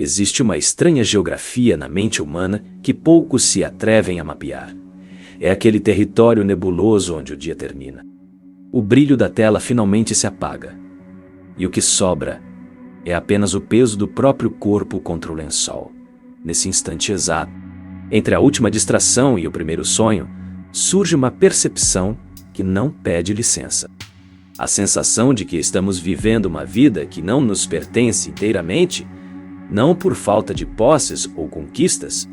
Existe uma estranha geografia na mente humana que poucos se atrevem a mapear. É aquele território nebuloso onde o dia termina. O brilho da tela finalmente se apaga. E o que sobra é apenas o peso do próprio corpo contra o lençol. Nesse instante exato, entre a última distração e o primeiro sonho, surge uma percepção que não pede licença. A sensação de que estamos vivendo uma vida que não nos pertence inteiramente, não por falta de posses ou conquistas,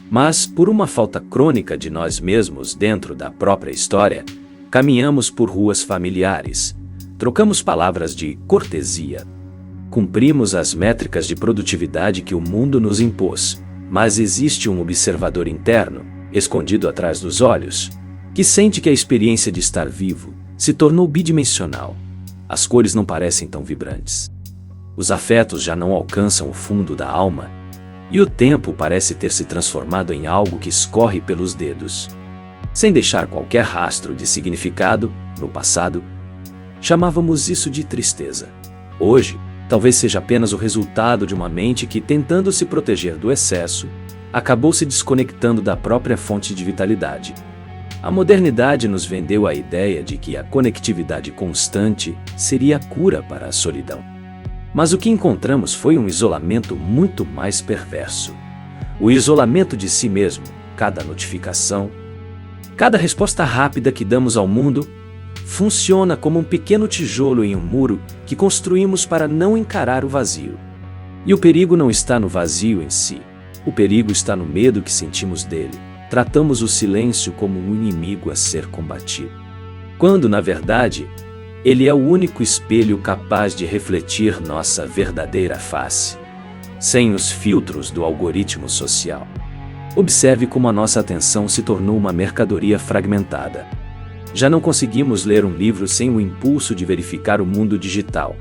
mas por uma falta crônica de nós mesmos dentro da própria história. Caminhamos por ruas familiares, trocamos palavras de cortesia, cumprimos as métricas de produtividade que o mundo nos impôs, mas existe um observador interno, escondido atrás dos olhos, que sente que a experiência de estar vivo se tornou bidimensional. As cores não parecem tão vibrantes. Os afetos já não alcançam o fundo da alma, e o tempo parece ter se transformado em algo que escorre pelos dedos, sem deixar qualquer rastro de significado. No passado, chamávamos isso de tristeza. Hoje, talvez seja apenas o resultado de uma mente que, tentando se proteger do excesso, acabou se desconectando da própria fonte de vitalidade. A modernidade nos vendeu a ideia de que a conectividade constante seria a cura para a solidão. Mas o que encontramos foi um isolamento muito mais perverso. O isolamento de si mesmo. Cada notificação, cada resposta rápida que damos ao mundo, funciona como um pequeno tijolo em um muro que construímos para não encarar o vazio. E o perigo não está no vazio em si. O perigo está no medo que sentimos dele. Tratamos o silêncio como um inimigo a ser combatido, quando, na verdade, ele é o único espelho capaz de refletir nossa verdadeira face, sem os filtros do algoritmo social. Observe como a nossa atenção se tornou uma mercadoria fragmentada. Já não conseguimos ler um livro sem o impulso de verificar o mundo digital.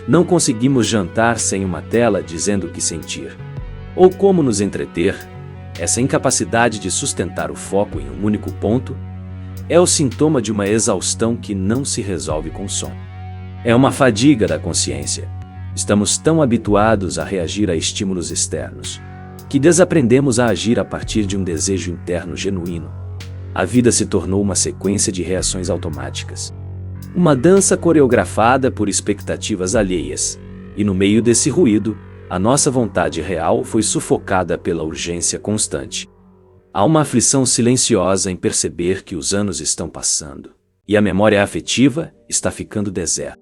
Não conseguimos jantar sem uma tela dizendo o que sentir. Ou como nos entreter. Essa incapacidade de sustentar o foco em um único ponto é o sintoma de uma exaustão que não se resolve com sono. É uma fadiga da consciência. Estamos tão habituados a reagir a estímulos externos, que desaprendemos a agir a partir de um desejo interno genuíno. A vida se tornou uma sequência de reações automáticas. Uma dança coreografada por expectativas alheias. E no meio desse ruído, a nossa vontade real foi sufocada pela urgência constante. Há uma aflição silenciosa em perceber que os anos estão passando, e a memória afetiva está ficando deserta.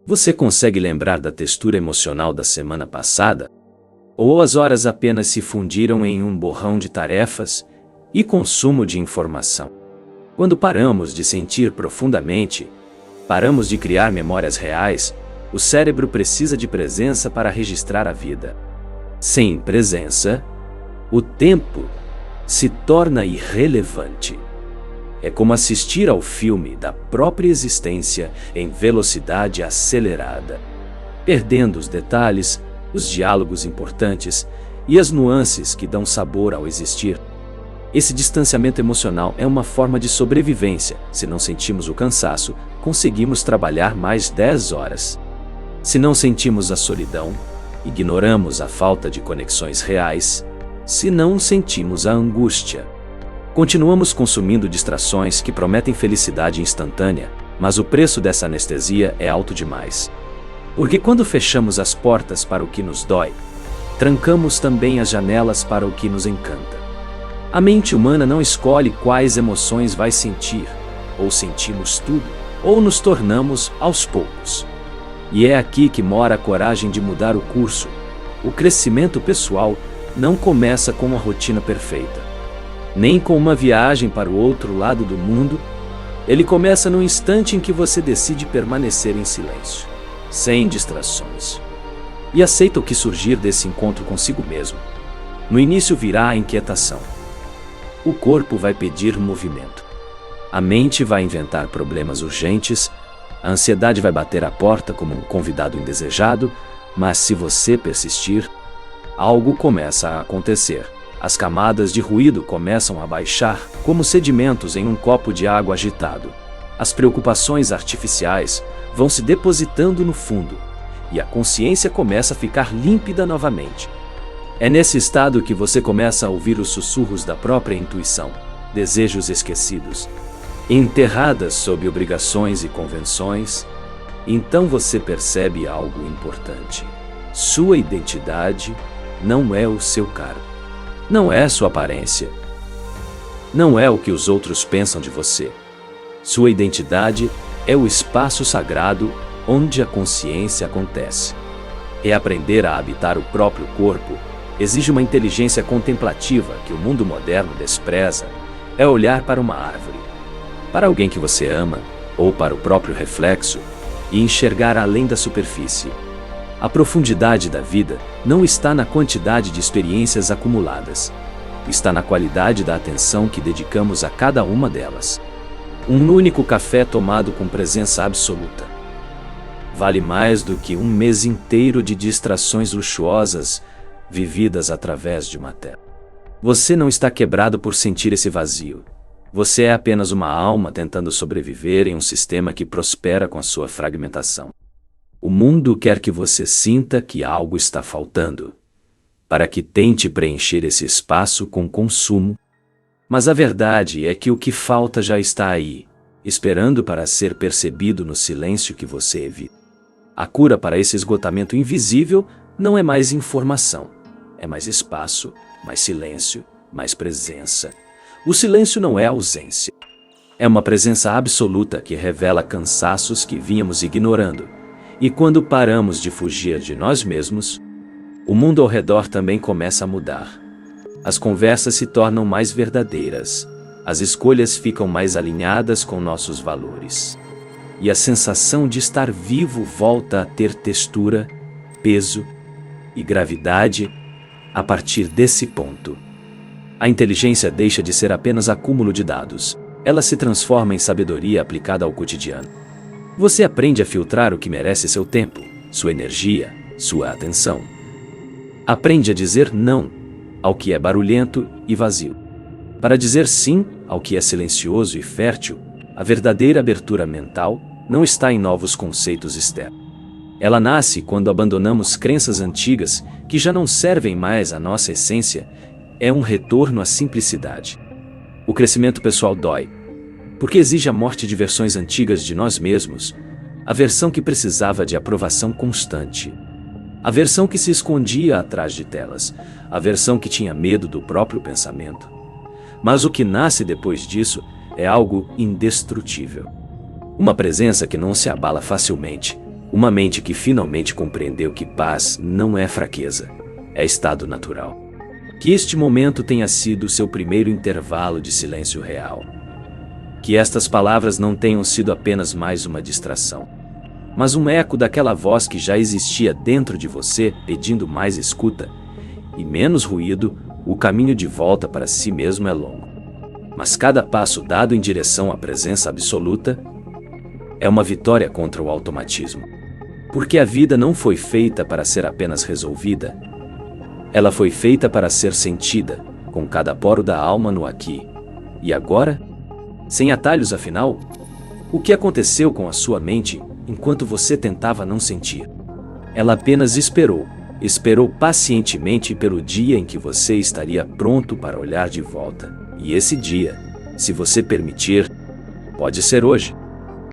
Você consegue lembrar da textura emocional da semana passada? Ou as horas apenas se fundiram em um borrão de tarefas e consumo de informação? Quando paramos de sentir profundamente, paramos de criar memórias reais. O cérebro precisa de presença para registrar a vida. Sem presença, o tempo se torna irrelevante. É como assistir ao filme da própria existência em velocidade acelerada, perdendo os detalhes, os diálogos importantes e as nuances que dão sabor ao existir. Esse distanciamento emocional é uma forma de sobrevivência. Se não sentimos o cansaço, conseguimos trabalhar mais 10 horas. Se não sentimos a solidão, ignoramos a falta de conexões reais. Se não sentimos a angústia, continuamos consumindo distrações que prometem felicidade instantânea, mas o preço dessa anestesia é alto demais. Porque quando fechamos as portas para o que nos dói, trancamos também as janelas para o que nos encanta. A mente humana não escolhe quais emoções vai sentir, ou sentimos tudo, ou nos tornamos aos poucos. E é aqui que mora a coragem de mudar o curso. O crescimento pessoal não começa com uma rotina perfeita, nem com uma viagem para o outro lado do mundo. Ele começa no instante em que você decide permanecer em silêncio, sem distrações, e aceita o que surgir desse encontro consigo mesmo. No início virá a inquietação. O corpo vai pedir movimento. A mente vai inventar problemas urgentes. A ansiedade vai bater à porta como um convidado indesejado, mas se você persistir, algo começa a acontecer. As camadas de ruído começam a baixar, como sedimentos em um copo de água agitado. As preocupações artificiais vão se depositando no fundo, e a consciência começa a ficar límpida novamente. É nesse estado que você começa a ouvir os sussurros da própria intuição, desejos esquecidos, enterradas sob obrigações e convenções. Então você percebe algo importante. Sua identidade não é o seu cargo, não é sua aparência, não é o que os outros pensam de você. Sua identidade é o espaço sagrado onde a consciência acontece. É aprender a habitar o próprio corpo. Exige uma inteligência contemplativa que o mundo moderno despreza. É olhar para uma árvore, para alguém que você ama, ou para o próprio reflexo, e enxergar além da superfície. A profundidade da vida não está na quantidade de experiências acumuladas. Está na qualidade da atenção que dedicamos a cada uma delas. Um único café tomado com presença absoluta vale mais do que um mês inteiro de distrações luxuosas vividas através de uma tela. Você não está quebrado por sentir esse vazio. Você é apenas uma alma tentando sobreviver em um sistema que prospera com a sua fragmentação. O mundo quer que você sinta que algo está faltando, para que tente preencher esse espaço com consumo. Mas a verdade é que o que falta já está aí, esperando para ser percebido no silêncio que você evita. A cura para esse esgotamento invisível não é mais informação, é mais espaço, mais silêncio, mais presença. O silêncio não é ausência. É uma presença absoluta que revela cansaços que vínhamos ignorando. E quando paramos de fugir de nós mesmos, o mundo ao redor também começa a mudar. As conversas se tornam mais verdadeiras. As escolhas ficam mais alinhadas com nossos valores. E a sensação de estar vivo volta a ter textura, peso e gravidade a partir desse ponto. A inteligência deixa de ser apenas acúmulo de dados. Ela se transforma em sabedoria aplicada ao cotidiano. Você aprende a filtrar o que merece seu tempo, sua energia, sua atenção. Aprende a dizer não ao que é barulhento e vazio, para dizer sim ao que é silencioso e fértil. A verdadeira abertura mental não está em novos conceitos externos. Ela nasce quando abandonamos crenças antigas que já não servem mais à nossa essência. É um retorno à simplicidade. O crescimento pessoal dói, porque exige a morte de versões antigas de nós mesmos, a versão que precisava de aprovação constante, a versão que se escondia atrás de telas, a versão que tinha medo do próprio pensamento. Mas o que nasce depois disso é algo indestrutível. Uma presença que não se abala facilmente, uma mente que finalmente compreendeu que paz não é fraqueza, é estado natural. Que este momento tenha sido seu primeiro intervalo de silêncio real. Que estas palavras não tenham sido apenas mais uma distração, mas um eco daquela voz que já existia dentro de você, pedindo mais escuta e menos ruído. O caminho de volta para si mesmo é longo, mas cada passo dado em direção à presença absoluta é uma vitória contra o automatismo. Porque a vida não foi feita para ser apenas resolvida, ela foi feita para ser sentida, com cada poro da alma no aqui e agora, sem atalhos. Afinal, o que aconteceu com a sua mente enquanto você tentava não sentir? Ela apenas esperou pacientemente pelo dia em que você estaria pronto para olhar de volta. E esse dia, se você permitir, pode ser hoje.